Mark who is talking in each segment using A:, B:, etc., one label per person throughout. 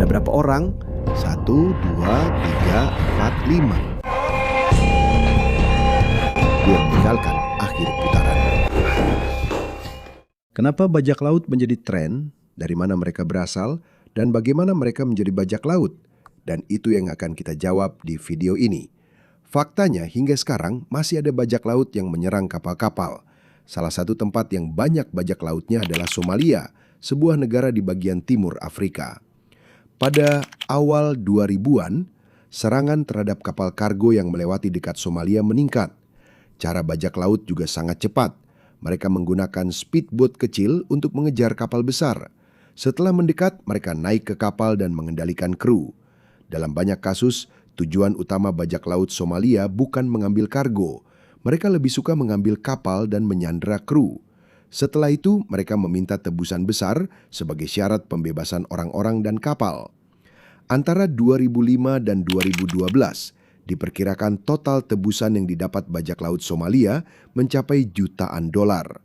A: Ada berapa orang? 1, 2, 3, 4, 5. Dia meninggalkan akhir putaran. Kenapa bajak laut menjadi tren? Dari mana mereka berasal? Dan bagaimana mereka menjadi bajak laut? Dan itu yang akan kita jawab di video ini. Faktanya hingga sekarang masih ada bajak laut yang menyerang kapal-kapal. Salah satu tempat yang banyak bajak lautnya adalah Somalia, sebuah negara di bagian timur Afrika. Pada awal 2000-an, serangan terhadap kapal kargo yang melewati dekat Somalia meningkat. Cara bajak laut juga sangat cepat. Mereka menggunakan speedboat kecil untuk mengejar kapal besar. Setelah mendekat, mereka naik ke kapal dan mengendalikan kru. Dalam banyak kasus, tujuan utama bajak laut Somalia bukan mengambil kargo. Mereka lebih suka mengambil kapal dan menyandera kru. Setelah itu, mereka meminta tebusan besar sebagai syarat pembebasan orang-orang dan kapal. Antara 2005 dan 2012, diperkirakan total tebusan yang didapat bajak laut Somalia mencapai jutaan dolar.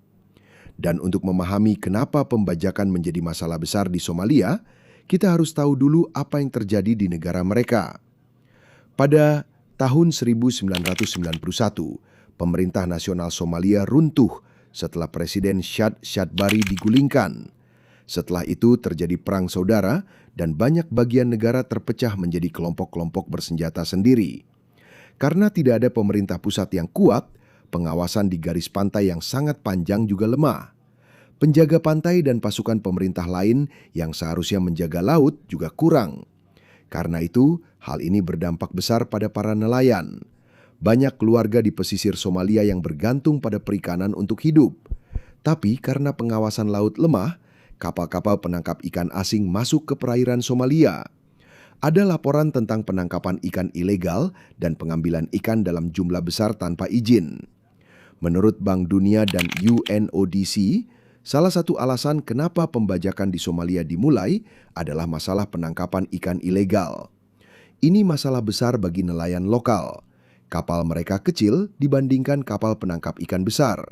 A: Dan untuk memahami kenapa pembajakan menjadi masalah besar di Somalia, kita harus tahu dulu apa yang terjadi di negara mereka. Pada tahun 1991, pemerintah nasional Somalia runtuh setelah Presiden Siad Barre digulingkan. Setelah itu terjadi perang saudara dan banyak bagian negara terpecah menjadi kelompok-kelompok bersenjata sendiri. Karena tidak ada pemerintah pusat yang kuat, pengawasan di garis pantai yang sangat panjang juga lemah. Penjaga pantai dan pasukan pemerintah lain yang seharusnya menjaga laut juga kurang. Karena itu, hal ini berdampak besar pada para nelayan. Banyak keluarga di pesisir Somalia yang bergantung pada perikanan untuk hidup. Tapi karena pengawasan laut lemah, kapal-kapal penangkap ikan asing masuk ke perairan Somalia. Ada laporan tentang penangkapan ikan ilegal dan pengambilan ikan dalam jumlah besar tanpa izin. Menurut Bank Dunia dan UNODC, salah satu alasan kenapa pembajakan di Somalia dimulai adalah masalah penangkapan ikan ilegal. Ini masalah besar bagi nelayan lokal. Kapal mereka kecil dibandingkan kapal penangkap ikan besar.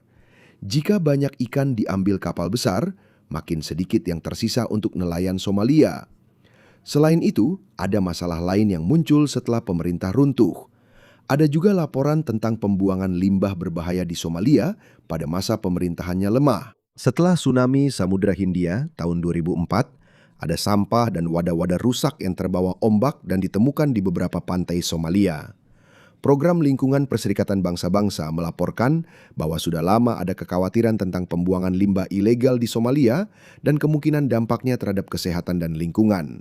A: Jika banyak ikan diambil kapal besar, makin sedikit yang tersisa untuk nelayan Somalia. Selain itu, ada masalah lain yang muncul setelah pemerintah runtuh. Ada juga laporan tentang pembuangan limbah berbahaya di Somalia pada masa pemerintahannya lemah. Setelah tsunami Samudra Hindia tahun 2004, ada sampah dan wadah-wadah rusak yang terbawa ombak dan ditemukan di beberapa pantai Somalia. Program Lingkungan Perserikatan Bangsa-Bangsa melaporkan bahwa sudah lama ada kekhawatiran tentang pembuangan limbah ilegal di Somalia dan kemungkinan dampaknya terhadap kesehatan dan lingkungan.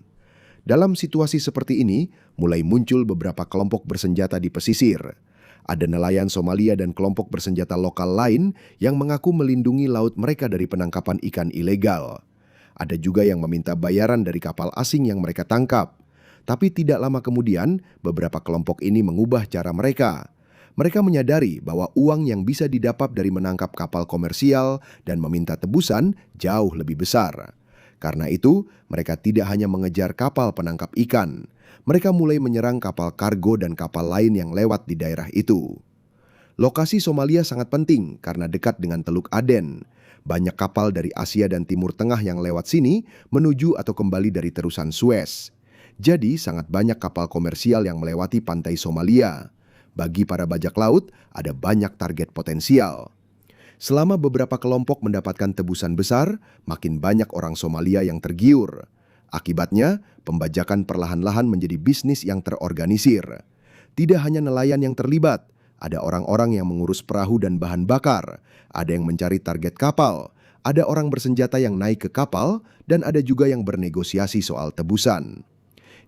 A: Dalam situasi seperti ini, mulai muncul beberapa kelompok bersenjata di pesisir. Ada nelayan Somalia dan kelompok bersenjata lokal lain yang mengaku melindungi laut mereka dari penangkapan ikan ilegal. Ada juga yang meminta bayaran dari kapal asing yang mereka tangkap. Tapi tidak lama kemudian, beberapa kelompok ini mengubah cara mereka. Mereka menyadari bahwa uang yang bisa didapat dari menangkap kapal komersial dan meminta tebusan jauh lebih besar. Karena itu, mereka tidak hanya mengejar kapal penangkap ikan. Mereka mulai menyerang kapal kargo dan kapal lain yang lewat di daerah itu. Lokasi Somalia sangat penting karena dekat dengan Teluk Aden. Banyak kapal dari Asia dan Timur Tengah yang lewat sini menuju atau kembali dari terusan Suez. Jadi sangat banyak kapal komersial yang melewati pantai Somalia. Bagi para bajak laut, ada banyak target potensial. Selama beberapa kelompok mendapatkan tebusan besar, makin banyak orang Somalia yang tergiur. Akibatnya, pembajakan perlahan-lahan menjadi bisnis yang terorganisir. Tidak hanya nelayan yang terlibat, ada orang-orang yang mengurus perahu dan bahan bakar, ada yang mencari target kapal, ada orang bersenjata yang naik ke kapal, dan ada juga yang bernegosiasi soal tebusan.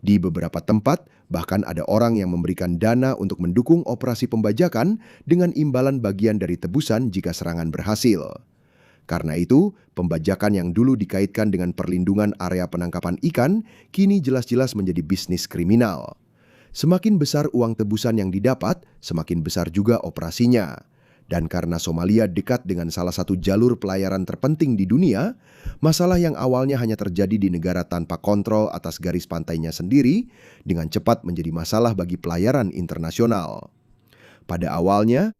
A: Di beberapa tempat, bahkan ada orang yang memberikan dana untuk mendukung operasi pembajakan dengan imbalan bagian dari tebusan jika serangan berhasil. Karena itu, pembajakan yang dulu dikaitkan dengan perlindungan area penangkapan ikan, kini jelas-jelas menjadi bisnis kriminal. Semakin besar uang tebusan yang didapat, semakin besar juga operasinya. Dan karena Somalia dekat dengan salah satu jalur pelayaran terpenting di dunia, masalah yang awalnya hanya terjadi di negara tanpa kontrol atas garis pantainya sendiri, dengan cepat menjadi masalah bagi pelayaran internasional. Pada awalnya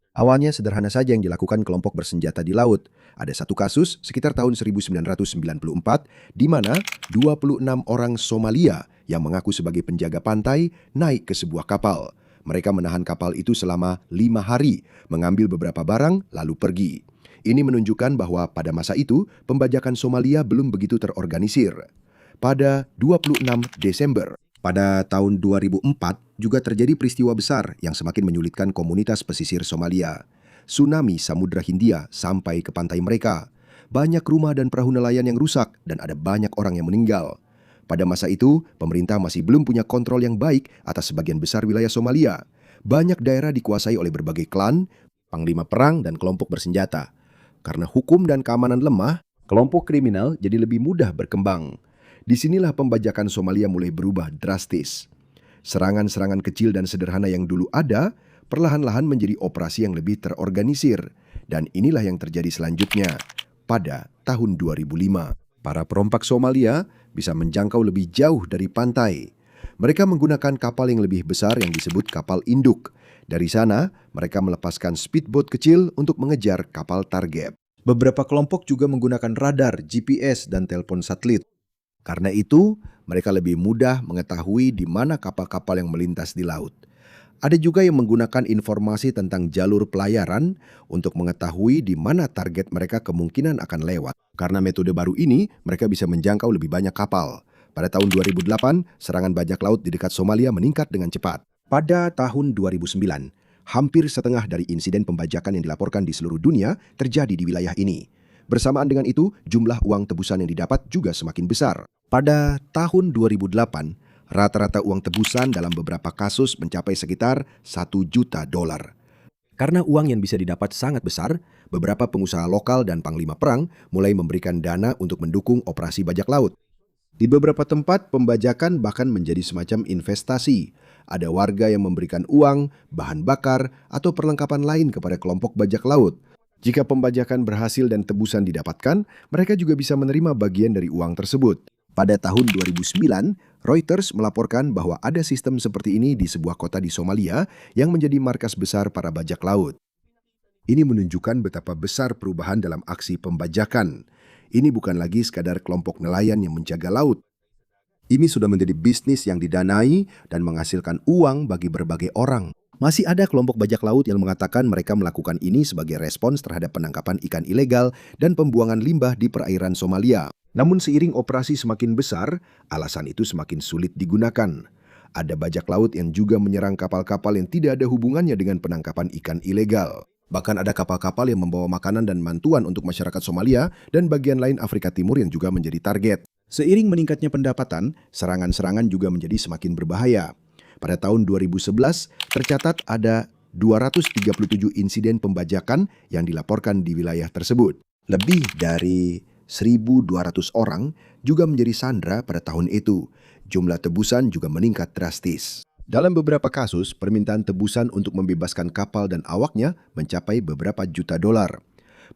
A: sederhana saja yang dilakukan kelompok bersenjata di laut. Ada satu kasus sekitar tahun 1994, di mana 26 orang Somalia yang mengaku sebagai penjaga pantai naik ke sebuah kapal. Mereka menahan kapal itu selama 5 hari, mengambil beberapa barang, lalu pergi. Ini menunjukkan bahwa pada masa itu, pembajakan Somalia belum begitu terorganisir. Pada 26 Desember, pada tahun 2004, juga terjadi peristiwa besar yang semakin menyulitkan komunitas pesisir Somalia. Tsunami Samudra Hindia sampai ke pantai mereka. Banyak rumah dan perahu nelayan yang rusak dan ada banyak orang yang meninggal. Pada masa itu, pemerintah masih belum punya kontrol yang baik atas sebagian besar wilayah Somalia. Banyak daerah dikuasai oleh berbagai klan, panglima perang, dan kelompok bersenjata. Karena hukum dan keamanan lemah, kelompok kriminal jadi lebih mudah berkembang. Disinilah pembajakan Somalia mulai berubah drastis. Serangan-serangan kecil dan sederhana yang dulu ada, perlahan-lahan menjadi operasi yang lebih terorganisir. Dan inilah yang terjadi selanjutnya. Pada tahun 2005, para perompak Somalia bisa menjangkau lebih jauh dari pantai. Mereka menggunakan kapal yang lebih besar yang disebut kapal induk. Dari sana, mereka melepaskan speedboat kecil untuk mengejar kapal target. Beberapa kelompok juga menggunakan radar, GPS, dan telepon satelit. Karena itu, mereka lebih mudah mengetahui di mana kapal-kapal yang melintas di laut. Ada juga yang menggunakan informasi tentang jalur pelayaran untuk mengetahui di mana target mereka kemungkinan akan lewat. Karena metode baru ini, mereka bisa menjangkau lebih banyak kapal. Pada tahun 2008, serangan bajak laut di dekat Somalia meningkat dengan cepat. Pada tahun 2009, hampir setengah dari insiden pembajakan yang dilaporkan di seluruh dunia terjadi di wilayah ini. Bersamaan dengan itu, jumlah uang tebusan yang didapat juga semakin besar. Pada tahun 2008, rata-rata uang tebusan dalam beberapa kasus mencapai sekitar $1 juta. Karena uang yang bisa didapat sangat besar, beberapa pengusaha lokal dan panglima perang mulai memberikan dana untuk mendukung operasi bajak laut. Di beberapa tempat, pembajakan bahkan menjadi semacam investasi. Ada warga yang memberikan uang, bahan bakar, atau perlengkapan lain kepada kelompok bajak laut. Jika pembajakan berhasil dan tebusan didapatkan, mereka juga bisa menerima bagian dari uang tersebut. Pada tahun 2009, Reuters melaporkan bahwa ada sistem seperti ini di sebuah kota di Somalia yang menjadi markas besar para bajak laut. Ini menunjukkan betapa besar perubahan dalam aksi pembajakan. Ini bukan lagi sekadar kelompok nelayan yang menjaga laut. Ini sudah menjadi bisnis yang didanai dan menghasilkan uang bagi berbagai orang. Masih ada kelompok bajak laut yang mengatakan mereka melakukan ini sebagai respons terhadap penangkapan ikan ilegal dan pembuangan limbah di perairan Somalia. Namun seiring operasi semakin besar, alasan itu semakin sulit digunakan. Ada bajak laut yang juga menyerang kapal-kapal yang tidak ada hubungannya dengan penangkapan ikan ilegal. Bahkan ada kapal-kapal yang membawa makanan dan bantuan untuk masyarakat Somalia dan bagian lain Afrika Timur yang juga menjadi target. Seiring meningkatnya pendapatan, serangan-serangan juga menjadi semakin berbahaya. Pada tahun 2011, tercatat ada 237 insiden pembajakan yang dilaporkan di wilayah tersebut. Lebih dari 1.200 orang juga menjadi sandera pada tahun itu. Jumlah tebusan juga meningkat drastis. Dalam beberapa kasus, permintaan tebusan untuk membebaskan kapal dan awaknya mencapai beberapa juta dolar.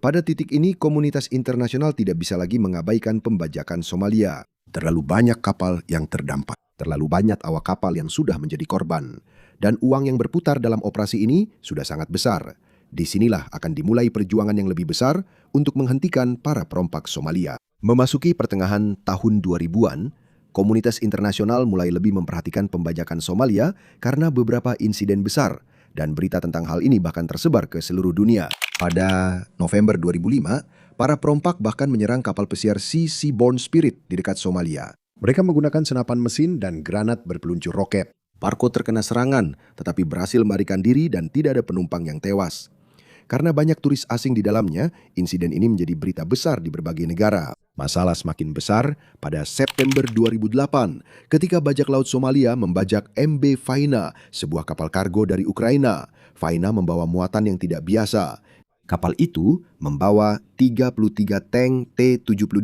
A: Pada titik ini, komunitas internasional tidak bisa lagi mengabaikan pembajakan Somalia. Terlalu banyak kapal yang terdampak. Terlalu banyak awak kapal yang sudah menjadi korban. Dan uang yang berputar dalam operasi ini sudah sangat besar. Disinilah akan dimulai perjuangan yang lebih besar untuk menghentikan para perompak Somalia. Memasuki pertengahan tahun 2000-an, komunitas internasional mulai lebih memperhatikan pembajakan Somalia karena beberapa insiden besar, dan berita tentang hal ini bahkan tersebar ke seluruh dunia. Pada November 2005, para perompak bahkan menyerang kapal pesiar Seaborne Spirit di dekat Somalia. Mereka menggunakan senapan mesin dan granat berpeluncur roket. Parko terkena serangan, tetapi berhasil melarikan diri dan tidak ada penumpang yang tewas. Karena banyak turis asing di dalamnya, insiden ini menjadi berita besar di berbagai negara. Masalah semakin besar pada September 2008 ketika bajak laut Somalia membajak MV Faina, sebuah kapal kargo dari Ukraina. Faina membawa muatan yang tidak biasa. Kapal itu membawa 33 tank T-72,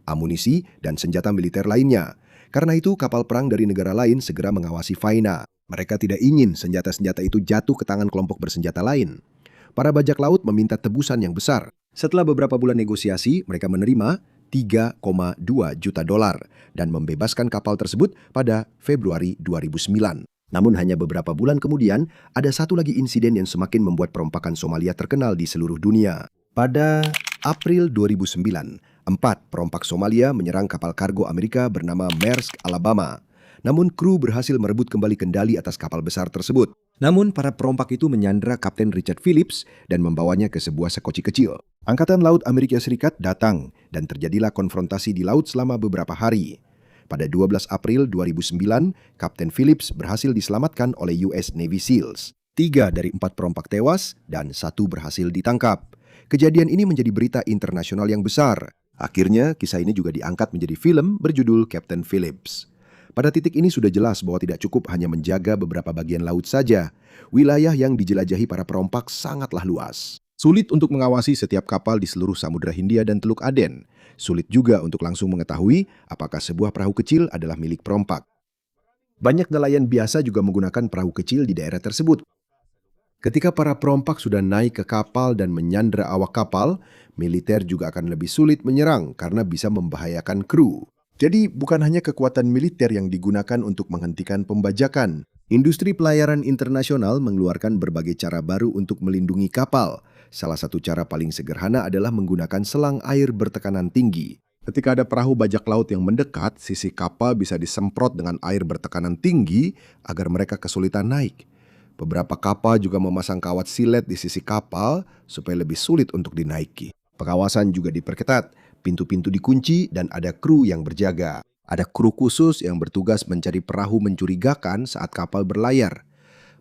A: amunisi, dan senjata militer lainnya. Karena itu, kapal perang dari negara lain segera mengawasi Faina. Mereka tidak ingin senjata-senjata itu jatuh ke tangan kelompok bersenjata lain. Para bajak laut meminta tebusan yang besar. Setelah beberapa bulan negosiasi, mereka menerima $3,2 juta dan membebaskan kapal tersebut pada Februari 2009. Namun hanya beberapa bulan kemudian, ada satu lagi insiden yang semakin membuat perompakan Somalia terkenal di seluruh dunia. Pada April 2009, 4 perompak Somalia menyerang kapal kargo Amerika bernama Maersk Alabama. Namun kru berhasil merebut kembali kendali atas kapal besar tersebut. Namun para perompak itu menyandra Kapten Richard Phillips dan membawanya ke sebuah sekoci kecil. Angkatan Laut Amerika Serikat datang dan terjadilah konfrontasi di laut selama beberapa hari. Pada 12 April 2009, Kapten Phillips berhasil diselamatkan oleh US Navy SEALs. 3 dari 4 perompak tewas dan 1 berhasil ditangkap. Kejadian ini menjadi berita internasional yang besar. Akhirnya, kisah ini juga diangkat menjadi film berjudul Kapten Phillips. Pada titik ini sudah jelas bahwa tidak cukup hanya menjaga beberapa bagian laut saja. Wilayah yang dijelajahi para perompak sangatlah luas. Sulit untuk mengawasi setiap kapal di seluruh Samudra Hindia dan Teluk Aden. Sulit juga untuk langsung mengetahui apakah sebuah perahu kecil adalah milik perompak. Banyak nelayan biasa juga menggunakan perahu kecil di daerah tersebut. Ketika para perompak sudah naik ke kapal dan menyandra awak kapal, militer juga akan lebih sulit menyerang karena bisa membahayakan kru. Jadi bukan hanya kekuatan militer yang digunakan untuk menghentikan pembajakan. Industri pelayaran internasional mengeluarkan berbagai cara baru untuk melindungi kapal. Salah satu cara paling sederhana adalah menggunakan selang air bertekanan tinggi. Ketika ada perahu bajak laut yang mendekat, sisi kapal bisa disemprot dengan air bertekanan tinggi agar mereka kesulitan naik. Beberapa kapal juga memasang kawat silet di sisi kapal supaya lebih sulit untuk dinaiki. Pengawasan juga diperketat, pintu-pintu dikunci dan ada kru yang berjaga. Ada kru khusus yang bertugas mencari perahu mencurigakan saat kapal berlayar.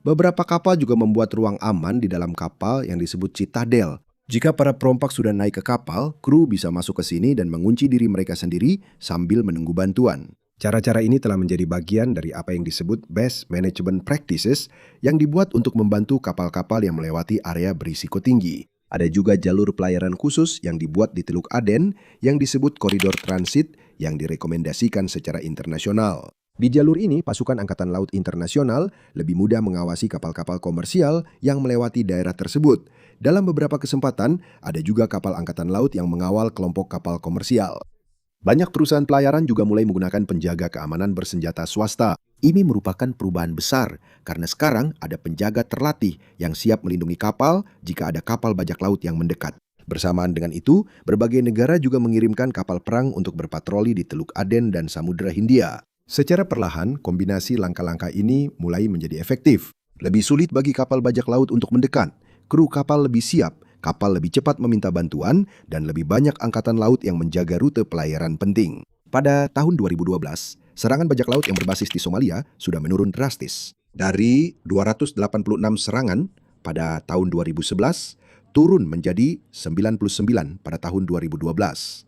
A: Beberapa kapal juga membuat ruang aman di dalam kapal yang disebut citadel. Jika para perompak sudah naik ke kapal, kru bisa masuk ke sini dan mengunci diri mereka sendiri sambil menunggu bantuan. Cara-cara ini telah menjadi bagian dari apa yang disebut Best Management Practices yang dibuat untuk membantu kapal-kapal yang melewati area berisiko tinggi. Ada juga jalur pelayaran khusus yang dibuat di Teluk Aden yang disebut koridor transit yang direkomendasikan secara internasional. Di jalur ini, pasukan Angkatan Laut Internasional lebih mudah mengawasi kapal-kapal komersial yang melewati daerah tersebut. Dalam beberapa kesempatan, ada juga kapal Angkatan Laut yang mengawal kelompok kapal komersial. Banyak perusahaan pelayaran juga mulai menggunakan penjaga keamanan bersenjata swasta. Ini merupakan perubahan besar karena sekarang ada penjaga terlatih yang siap melindungi kapal jika ada kapal bajak laut yang mendekat. Bersamaan dengan itu, berbagai negara juga mengirimkan kapal perang untuk berpatroli di Teluk Aden dan Samudra Hindia. Secara perlahan, kombinasi langkah-langkah ini mulai menjadi efektif. Lebih sulit bagi kapal bajak laut untuk mendekat, kru kapal lebih siap, kapal lebih cepat meminta bantuan, dan lebih banyak angkatan laut yang menjaga rute pelayaran penting. Pada tahun 2012, serangan bajak laut yang berbasis di Somalia sudah menurun drastis. Dari 286 serangan pada tahun 2011, turun menjadi 99 pada tahun 2012.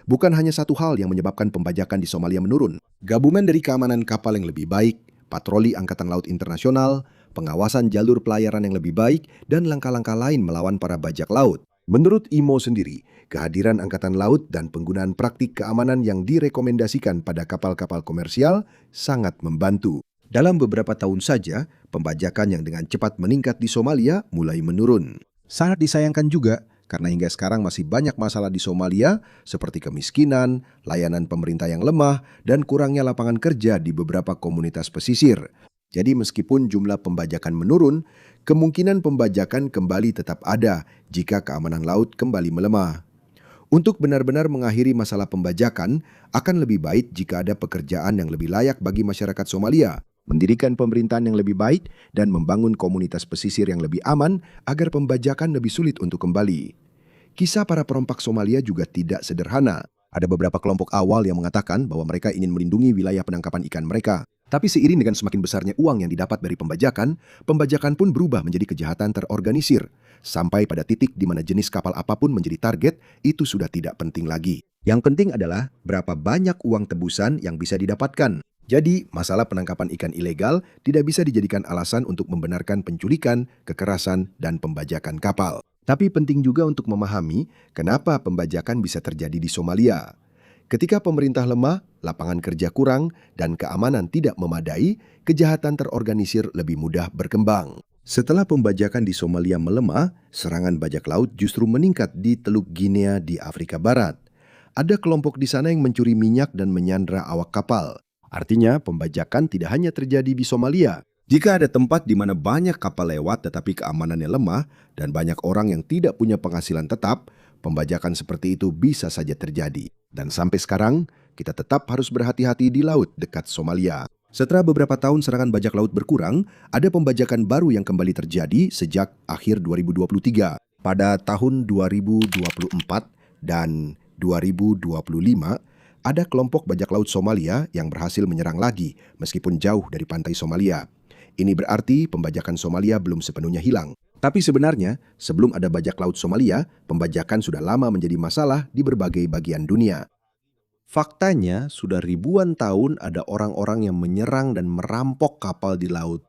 A: Bukan hanya satu hal yang menyebabkan pembajakan di Somalia menurun. Gabungan dari keamanan kapal yang lebih baik, patroli Angkatan Laut Internasional, pengawasan jalur pelayaran yang lebih baik, dan langkah-langkah lain melawan para bajak laut. Menurut IMO sendiri, kehadiran Angkatan Laut dan penggunaan praktik keamanan yang direkomendasikan pada kapal-kapal komersial sangat membantu. Dalam beberapa tahun saja, pembajakan yang dengan cepat meningkat di Somalia mulai menurun. Sangat disayangkan juga karena hingga sekarang masih banyak masalah di Somalia seperti kemiskinan, layanan pemerintah yang lemah, dan kurangnya lapangan kerja di beberapa komunitas pesisir. Jadi meskipun jumlah pembajakan menurun, kemungkinan pembajakan kembali tetap ada jika keamanan laut kembali melemah. Untuk benar-benar mengakhiri masalah pembajakan, akan lebih baik jika ada pekerjaan yang lebih layak bagi masyarakat Somalia, mendirikan pemerintahan yang lebih baik, dan membangun komunitas pesisir yang lebih aman agar pembajakan lebih sulit untuk kembali. Kisah para perompak Somalia juga tidak sederhana. Ada beberapa kelompok awal yang mengatakan bahwa mereka ingin melindungi wilayah penangkapan ikan mereka. Tapi seiring dengan semakin besarnya uang yang didapat dari pembajakan pun berubah menjadi kejahatan terorganisir. Sampai pada titik di mana jenis kapal apapun menjadi target, itu sudah tidak penting lagi. Yang penting adalah berapa banyak uang tebusan yang bisa didapatkan. Jadi, masalah penangkapan ikan ilegal tidak bisa dijadikan alasan untuk membenarkan penculikan, kekerasan, dan pembajakan kapal. Tapi penting juga untuk memahami kenapa pembajakan bisa terjadi di Somalia. Ketika pemerintah lemah, lapangan kerja kurang, dan keamanan tidak memadai, kejahatan terorganisir lebih mudah berkembang. Setelah pembajakan di Somalia melemah, serangan bajak laut justru meningkat di Teluk Guinea di Afrika Barat. Ada kelompok di sana yang mencuri minyak dan menyandra awak kapal. Artinya, pembajakan tidak hanya terjadi di Somalia. Jika ada tempat di mana banyak kapal lewat tetapi keamanannya lemah dan banyak orang yang tidak punya penghasilan tetap, pembajakan seperti itu bisa saja terjadi. Dan sampai sekarang, kita tetap harus berhati-hati di laut dekat Somalia. Setelah beberapa tahun serangan bajak laut berkurang, ada pembajakan baru yang kembali terjadi sejak akhir 2023. Pada tahun 2024 dan 2025, ada kelompok bajak laut Somalia yang berhasil menyerang lagi meskipun jauh dari pantai Somalia. Ini berarti pembajakan Somalia belum sepenuhnya hilang. Tapi sebenarnya, sebelum ada bajak laut Somalia, pembajakan sudah lama menjadi masalah di berbagai bagian dunia. Faktanya, sudah ribuan tahun ada orang-orang yang menyerang dan merampok kapal di laut.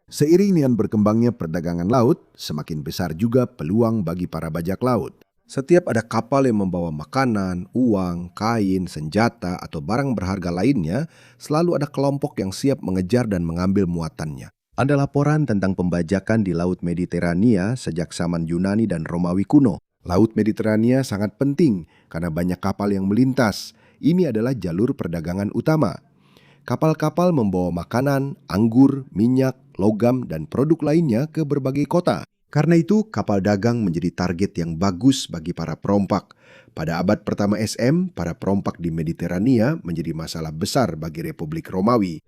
A: Seiring dengan berkembangnya perdagangan laut, semakin besar juga peluang bagi para bajak laut. Setiap ada kapal yang membawa makanan, uang, kain, senjata, atau barang berharga lainnya, selalu ada kelompok yang siap mengejar dan mengambil muatannya. Ada laporan tentang pembajakan di Laut Mediterania sejak zaman Yunani dan Romawi kuno. Laut Mediterania sangat penting karena banyak kapal yang melintas. Ini adalah jalur perdagangan utama. Kapal-kapal membawa makanan, anggur, minyak, logam, dan produk lainnya ke berbagai kota. Karena itu, kapal dagang menjadi target yang bagus bagi para perompak. Pada abad pertama SM, para perompak di Mediterania menjadi masalah besar bagi Republik Romawi.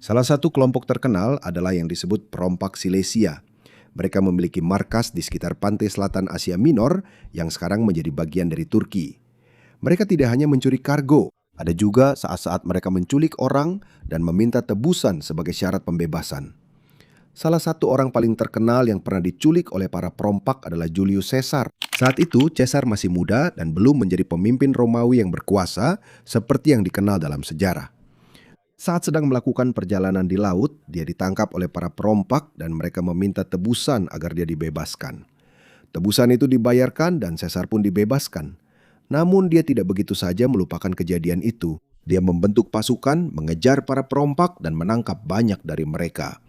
A: Salah satu kelompok terkenal adalah yang disebut perompak Silesia. Mereka memiliki markas di sekitar pantai selatan Asia Minor yang sekarang menjadi bagian dari Turki. Mereka tidak hanya mencuri kargo, ada juga saat-saat mereka menculik orang dan meminta tebusan sebagai syarat pembebasan. Salah satu orang paling terkenal yang pernah diculik oleh para perompak adalah Julius Caesar. Saat itu, Caesar masih muda dan belum menjadi pemimpin Romawi yang berkuasa seperti yang dikenal dalam sejarah. Saat sedang melakukan perjalanan di laut, dia ditangkap oleh para perompak dan mereka meminta tebusan agar dia dibebaskan. Tebusan itu dibayarkan dan Caesar pun dibebaskan. Namun dia tidak begitu saja melupakan kejadian itu. Dia membentuk pasukan, mengejar para perompak dan menangkap banyak dari mereka.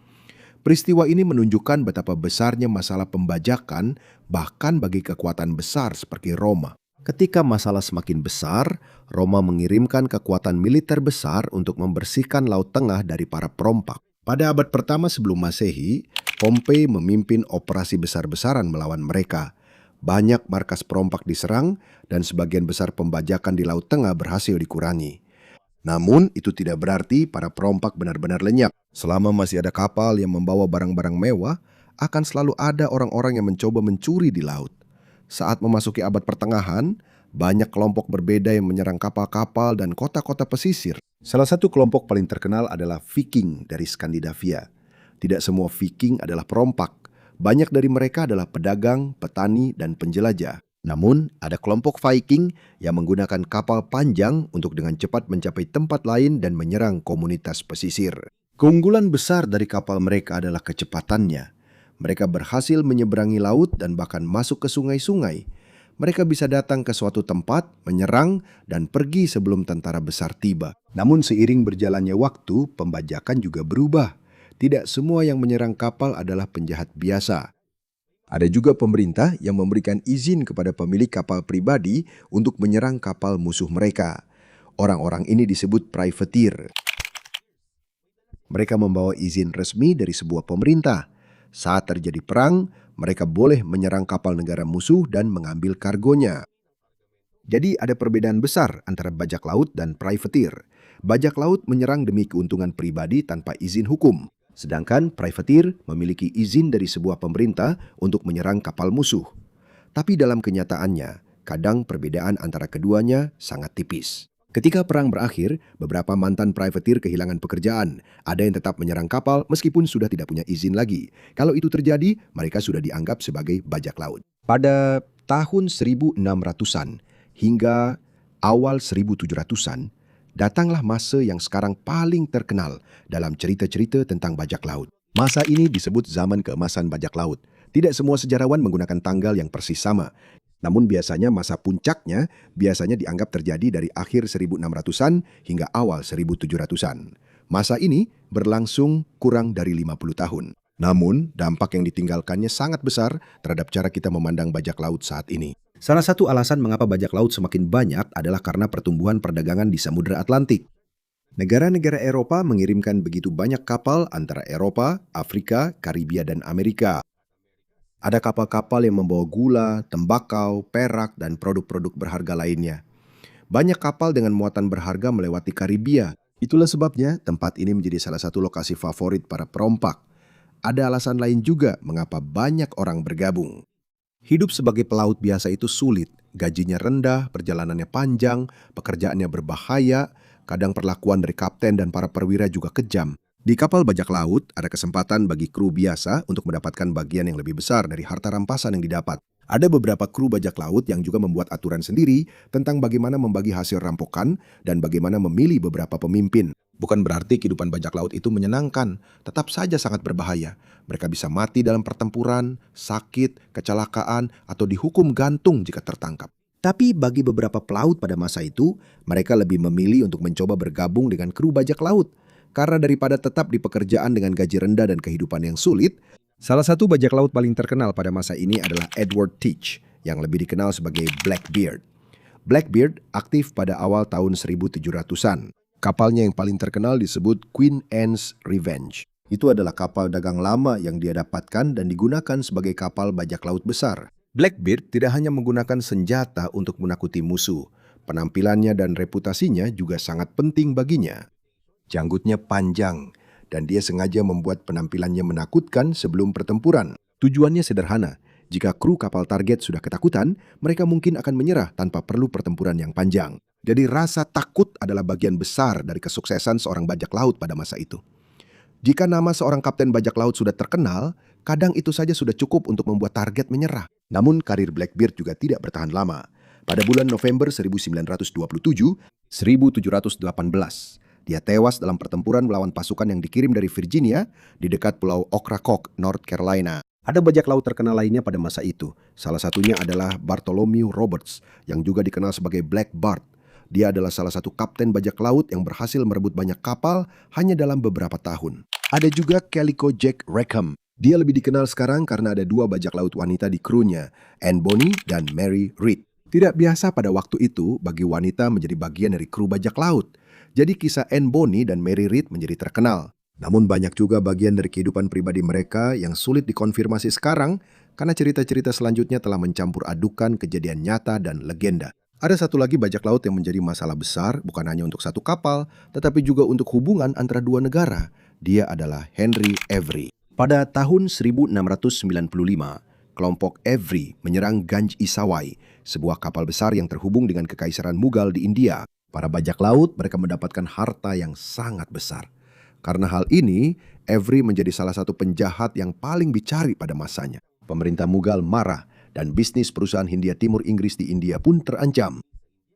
A: Peristiwa ini menunjukkan betapa besarnya masalah pembajakan bahkan bagi kekuatan besar seperti Roma. Ketika masalah semakin besar, Roma mengirimkan kekuatan militer besar untuk membersihkan Laut Tengah dari para perompak. Pada abad pertama sebelum Masehi, Pompei memimpin operasi besar-besaran melawan mereka. Banyak markas perompak diserang dan sebagian besar pembajakan di Laut Tengah berhasil dikurangi. Namun itu tidak berarti para perompak benar-benar lenyap. Selama masih ada kapal yang membawa barang-barang mewah, akan selalu ada orang-orang yang mencoba mencuri di laut. Saat memasuki abad pertengahan, banyak kelompok berbeda yang menyerang kapal-kapal dan kota-kota pesisir. Salah satu kelompok paling terkenal adalah Viking dari Skandinavia. Tidak semua Viking adalah perompak. Banyak dari mereka adalah pedagang, petani, dan penjelajah. Namun, ada kelompok Viking yang menggunakan kapal panjang untuk dengan cepat mencapai tempat lain dan menyerang komunitas pesisir. Keunggulan besar dari kapal mereka adalah kecepatannya. Mereka berhasil menyeberangi laut dan bahkan masuk ke sungai-sungai. Mereka bisa datang ke suatu tempat, menyerang, dan pergi sebelum tentara besar tiba. Namun seiring berjalannya waktu, pembajakan juga berubah. Tidak semua yang menyerang kapal adalah penjahat biasa. Ada juga pemerintah yang memberikan izin kepada pemilik kapal pribadi untuk menyerang kapal musuh mereka. Orang-orang ini disebut privateer. Mereka membawa izin resmi dari sebuah pemerintah. Saat terjadi perang, mereka boleh menyerang kapal negara musuh dan mengambil kargonya. Jadi ada perbedaan besar antara bajak laut dan privateer. Bajak laut menyerang demi keuntungan pribadi tanpa izin hukum. Sedangkan privateer memiliki izin dari sebuah pemerintah untuk menyerang kapal musuh. Tapi dalam kenyataannya, kadang perbedaan antara keduanya sangat tipis. Ketika perang berakhir, beberapa mantan privateer kehilangan pekerjaan. Ada yang tetap menyerang kapal meskipun sudah tidak punya izin lagi. Kalau itu terjadi, mereka sudah dianggap sebagai bajak laut. Pada tahun 1600-an hingga awal 1700-an, datanglah masa yang sekarang paling terkenal dalam cerita-cerita tentang bajak laut. Masa ini disebut zaman keemasan bajak laut. Tidak semua sejarawan menggunakan tanggal yang persis sama. Namun biasanya masa puncaknya biasanya dianggap terjadi dari akhir 1600-an hingga awal 1700-an. Masa ini berlangsung kurang dari 50 tahun. Namun dampak yang ditinggalkannya sangat besar terhadap cara kita memandang bajak laut saat ini. Salah satu alasan mengapa bajak laut semakin banyak adalah karena pertumbuhan perdagangan di Samudra Atlantik. Negara-negara Eropa mengirimkan begitu banyak kapal antara Eropa, Afrika, Karibia, dan Amerika. Ada kapal-kapal yang membawa gula, tembakau, perak, dan produk-produk berharga lainnya. Banyak kapal dengan muatan berharga melewati Karibia. Itulah sebabnya tempat ini menjadi salah satu lokasi favorit para perompak. Ada alasan lain juga mengapa banyak orang bergabung. Hidup sebagai pelaut biasa itu sulit, gajinya rendah, perjalanannya panjang, pekerjaannya berbahaya, kadang perlakuan dari kapten dan para perwira juga kejam. Di kapal bajak laut, ada kesempatan bagi kru biasa untuk mendapatkan bagian yang lebih besar dari harta rampasan yang didapat. Ada beberapa kru bajak laut yang juga membuat aturan sendiri tentang bagaimana membagi hasil rampokan dan bagaimana memilih beberapa pemimpin. Bukan berarti kehidupan bajak laut itu menyenangkan, tetap saja sangat berbahaya. Mereka bisa mati dalam pertempuran, sakit, kecelakaan, atau dihukum gantung jika tertangkap. Tapi bagi beberapa pelaut pada masa itu, mereka lebih memilih untuk mencoba bergabung dengan kru bajak laut. Karena daripada tetap di pekerjaan dengan gaji rendah dan kehidupan yang sulit, salah satu bajak laut paling terkenal pada masa ini adalah Edward Teach, yang lebih dikenal sebagai Blackbeard. Blackbeard aktif pada awal tahun 1700-an. Kapalnya yang paling terkenal disebut Queen Anne's Revenge. Itu adalah kapal dagang lama yang dia dapatkan dan digunakan sebagai kapal bajak laut besar. Blackbeard tidak hanya menggunakan senjata untuk menakuti musuh. Penampilannya dan reputasinya juga sangat penting baginya. Janggutnya panjang, dan dia sengaja membuat penampilannya menakutkan sebelum pertempuran. Tujuannya sederhana. Jika kru kapal target sudah ketakutan, mereka mungkin akan menyerah tanpa perlu pertempuran yang panjang. Jadi rasa takut adalah bagian besar dari kesuksesan seorang bajak laut pada masa itu. Jika nama seorang kapten bajak laut sudah terkenal, kadang itu saja sudah cukup untuk membuat target menyerah. Namun karir Blackbeard juga tidak bertahan lama. Pada bulan November 1927, 1718, dia tewas dalam pertempuran melawan pasukan yang dikirim dari Virginia di dekat Pulau Ocracoke, North Carolina. Ada bajak laut terkenal lainnya pada masa itu. Salah satunya adalah Bartholomew Roberts, yang juga dikenal sebagai Black Bart. Dia adalah salah satu kapten bajak laut yang berhasil merebut banyak kapal hanya dalam beberapa tahun. Ada juga Calico Jack Rackham. Dia lebih dikenal sekarang karena ada dua bajak laut wanita di krunya, Anne Bonny dan Mary Read. Tidak biasa pada waktu itu bagi wanita menjadi bagian dari kru bajak laut. Jadi kisah Anne Bonny dan Mary Read menjadi terkenal. Namun banyak juga bagian dari kehidupan pribadi mereka yang sulit dikonfirmasi sekarang karena cerita-cerita selanjutnya telah mencampur adukan kejadian nyata dan legenda. Ada satu lagi bajak laut yang menjadi masalah besar bukan hanya untuk satu kapal, tetapi juga untuk hubungan antara dua negara. Dia adalah Henry Avery. Pada tahun 1695, kelompok Avery menyerang Ganj Isawai, sebuah kapal besar yang terhubung dengan Kekaisaran Mughal di India. Para bajak laut mereka mendapatkan harta yang sangat besar. Karena hal ini, Avery menjadi salah satu penjahat yang paling dicari pada masanya. Pemerintah Mughal marah dan bisnis perusahaan Hindia Timur Inggris di India pun terancam.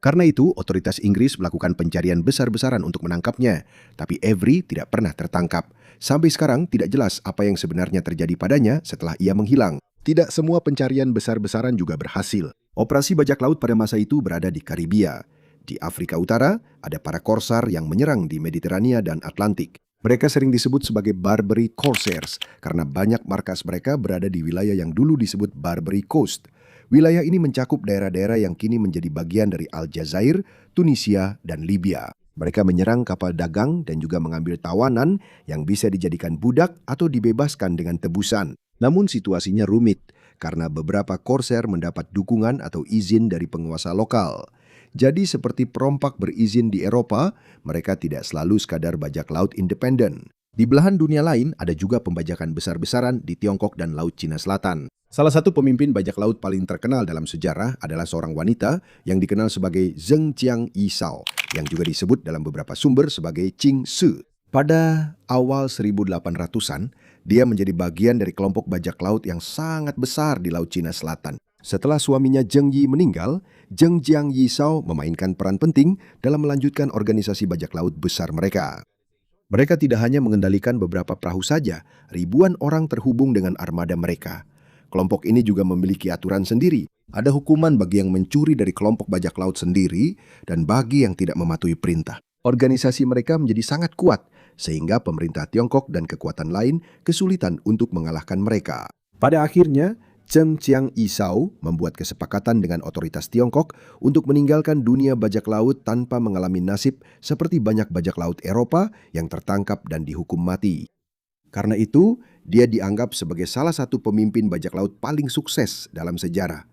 A: Karena itu, otoritas Inggris melakukan pencarian besar-besaran untuk menangkapnya, tapi Avery tidak pernah tertangkap. Sampai sekarang tidak jelas apa yang sebenarnya terjadi padanya setelah ia menghilang. Tidak semua pencarian besar-besaran juga berhasil. Operasi bajak laut pada masa itu berada di Karibia. Di Afrika Utara, ada para korsar yang menyerang di Mediterania dan Atlantik. Mereka sering disebut sebagai Barbary Corsairs karena banyak markas mereka berada di wilayah yang dulu disebut Barbary Coast. Wilayah ini mencakup daerah-daerah yang kini menjadi bagian dari Aljazair, Tunisia, dan Libya. Mereka menyerang kapal dagang dan juga mengambil tawanan yang bisa dijadikan budak atau dibebaskan dengan tebusan. Namun situasinya rumit karena beberapa korser mendapat dukungan atau izin dari penguasa lokal. Jadi seperti perompak berizin di Eropa, mereka tidak selalu sekadar bajak laut independen. Di belahan dunia lain ada juga pembajakan besar-besaran di Tiongkok dan Laut Cina Selatan. Salah satu pemimpin bajak laut paling terkenal dalam sejarah adalah seorang wanita yang dikenal sebagai Zheng Jiang Yisao, yang juga disebut dalam beberapa sumber sebagai Qing Shi. Pada awal 1800-an, dia menjadi bagian dari kelompok bajak laut yang sangat besar di Laut Cina Selatan. Setelah suaminya Zheng Yi meninggal, Zheng Jiang Yisao memainkan peran penting dalam melanjutkan organisasi bajak laut besar mereka. Mereka tidak hanya mengendalikan beberapa perahu saja, ribuan orang terhubung dengan armada mereka. Kelompok ini juga memiliki aturan sendiri. Ada hukuman bagi yang mencuri dari kelompok bajak laut sendiri dan bagi yang tidak mematuhi perintah. Organisasi mereka menjadi sangat kuat, sehingga pemerintah Tiongkok dan kekuatan lain kesulitan untuk mengalahkan mereka. Pada akhirnya, Zheng Jiang Yisao membuat kesepakatan dengan otoritas Tiongkok untuk meninggalkan dunia bajak laut tanpa mengalami nasib seperti banyak bajak laut Eropa yang tertangkap dan dihukum mati. Karena itu, dia dianggap sebagai salah satu pemimpin bajak laut paling sukses dalam sejarah.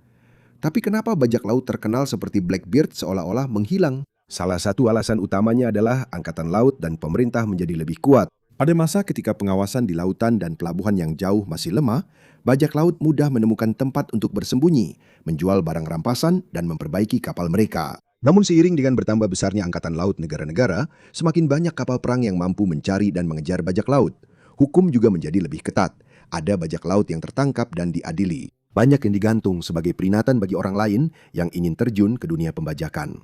A: Tapi kenapa bajak laut terkenal seperti Blackbeard seolah-olah menghilang? Salah satu alasan utamanya adalah angkatan laut dan pemerintah menjadi lebih kuat. Pada masa ketika pengawasan di lautan dan pelabuhan yang jauh masih lemah, bajak laut mudah menemukan tempat untuk bersembunyi, menjual barang rampasan, dan memperbaiki kapal mereka. Namun seiring dengan bertambah besarnya angkatan laut negara-negara, semakin banyak kapal perang yang mampu mencari dan mengejar bajak laut. Hukum juga menjadi lebih ketat. Ada bajak laut yang tertangkap dan diadili. Banyak yang digantung sebagai peringatan bagi orang lain yang ingin terjun ke dunia pembajakan.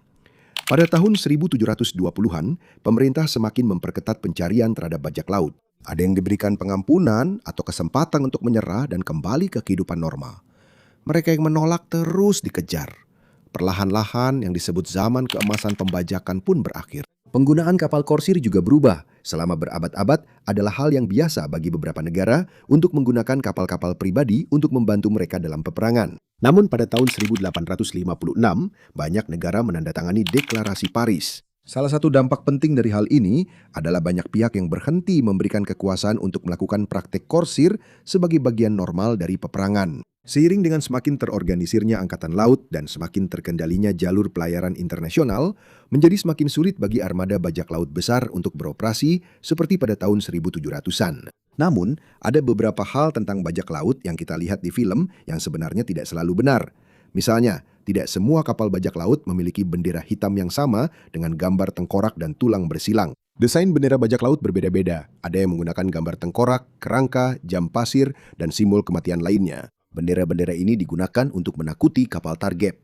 A: Pada tahun 1720-an, pemerintah semakin memperketat pencarian terhadap bajak laut. Ada yang diberikan pengampunan atau kesempatan untuk menyerah dan kembali ke kehidupan normal. Mereka yang menolak terus dikejar. Perlahan-lahan yang disebut zaman keemasan pembajakan pun berakhir. Penggunaan kapal korsir juga berubah. Selama berabad-abad adalah hal yang biasa bagi beberapa negara untuk menggunakan kapal-kapal pribadi untuk membantu mereka dalam peperangan. Namun pada tahun 1856, banyak negara menandatangani Deklarasi Paris. Salah satu dampak penting dari hal ini adalah banyak pihak yang berhenti memberikan kekuasaan untuk melakukan praktek korsir sebagai bagian normal dari peperangan. Seiring dengan semakin terorganisirnya angkatan laut dan semakin terkendalinya jalur pelayaran internasional, menjadi semakin sulit bagi armada bajak laut besar untuk beroperasi seperti pada tahun 1700-an. Namun, ada beberapa hal tentang bajak laut yang kita lihat di film yang sebenarnya tidak selalu benar. Misalnya, tidak semua kapal bajak laut memiliki bendera hitam yang sama dengan gambar tengkorak dan tulang bersilang. Desain bendera bajak laut berbeda-beda. Ada yang menggunakan gambar tengkorak, kerangka, jam pasir, dan simbol kematian lainnya. Bendera-bendera ini digunakan untuk menakuti kapal target.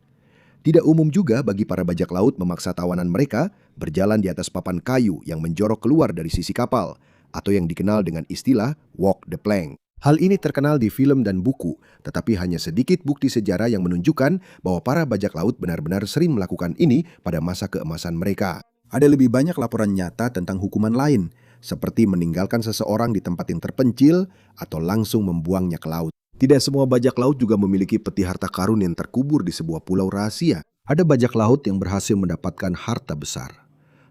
A: Tidak umum juga bagi para bajak laut memaksa tawanan mereka berjalan di atas papan kayu yang menjorok keluar dari sisi kapal, atau yang dikenal dengan istilah walk the plank. Hal ini terkenal di film dan buku, tetapi hanya sedikit bukti sejarah yang menunjukkan bahwa para bajak laut benar-benar sering melakukan ini pada masa keemasan mereka. Ada lebih banyak laporan nyata tentang hukuman lain, seperti meninggalkan seseorang di tempat yang terpencil atau langsung membuangnya ke laut. Tidak semua bajak laut juga memiliki peti harta karun yang terkubur di sebuah pulau rahasia. Ada bajak laut yang berhasil mendapatkan harta besar.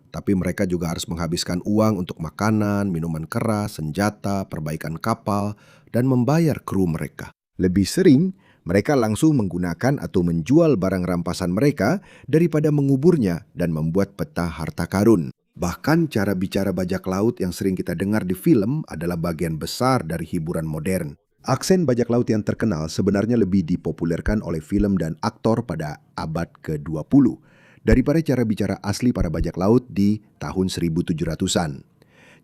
A: Tapi mereka juga harus menghabiskan uang untuk makanan, minuman keras, senjata, perbaikan kapal, dan membayar kru mereka. Lebih sering, mereka langsung menggunakan atau menjual barang rampasan mereka daripada menguburnya dan membuat peta harta karun. Bahkan cara bicara bajak laut yang sering kita dengar di film adalah bagian besar dari hiburan modern. Aksen bajak laut yang terkenal sebenarnya lebih dipopulerkan oleh film dan aktor pada abad ke-20 daripada cara bicara asli para bajak laut di tahun 1700-an.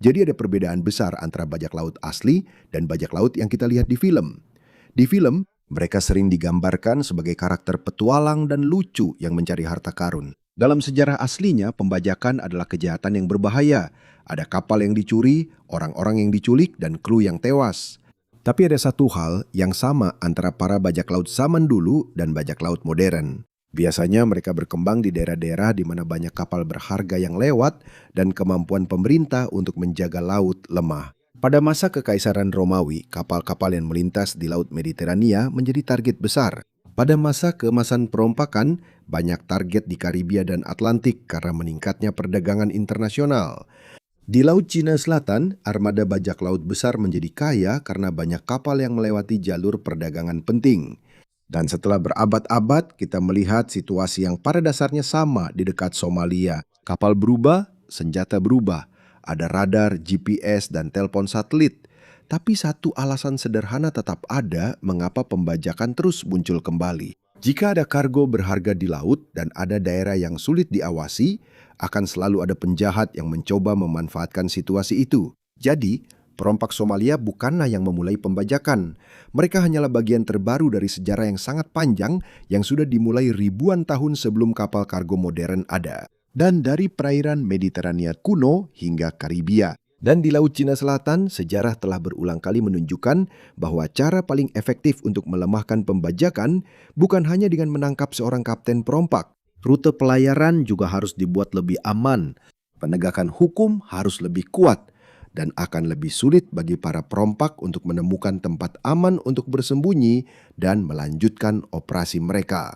A: Jadi ada perbedaan besar antara bajak laut asli dan bajak laut yang kita lihat di film. Di film, mereka sering digambarkan sebagai karakter petualang dan lucu yang mencari harta karun. Dalam sejarah aslinya, pembajakan adalah kejahatan yang berbahaya. Ada kapal yang dicuri, orang-orang yang diculik, dan kru yang tewas. Tapi ada satu hal yang sama antara para bajak laut zaman dulu dan bajak laut modern. Biasanya mereka berkembang di daerah-daerah di mana banyak kapal berharga yang lewat dan kemampuan pemerintah untuk menjaga laut lemah. Pada masa Kekaisaran Romawi, kapal-kapal yang melintas di Laut Mediterania menjadi target besar. Pada masa keemasan perompakan, banyak target di Karibia dan Atlantik karena meningkatnya perdagangan internasional. Di Laut Cina Selatan, armada bajak laut besar menjadi kaya karena banyak kapal yang melewati jalur perdagangan penting. Dan setelah berabad-abad, kita melihat situasi yang pada dasarnya sama di dekat Somalia. Kapal berubah, senjata berubah. Ada radar, GPS, dan telepon satelit. Tapi satu alasan sederhana tetap ada mengapa pembajakan terus muncul kembali. Jika ada kargo berharga di laut dan ada daerah yang sulit diawasi, akan selalu ada penjahat yang mencoba memanfaatkan situasi itu. Jadi, perompak Somalia bukanlah yang memulai pembajakan. Mereka hanyalah bagian terbaru dari sejarah yang sangat panjang yang sudah dimulai ribuan tahun sebelum kapal kargo modern ada. Dan dari perairan Mediterania kuno hingga Karibia. Dan di Laut Cina Selatan, sejarah telah berulang kali menunjukkan bahwa cara paling efektif untuk melemahkan pembajakan bukan hanya dengan menangkap seorang kapten perompak. Rute pelayaran juga harus dibuat lebih aman. Penegakan hukum harus lebih kuat. Dan akan lebih sulit bagi para perompak untuk menemukan tempat aman untuk bersembunyi dan melanjutkan operasi mereka.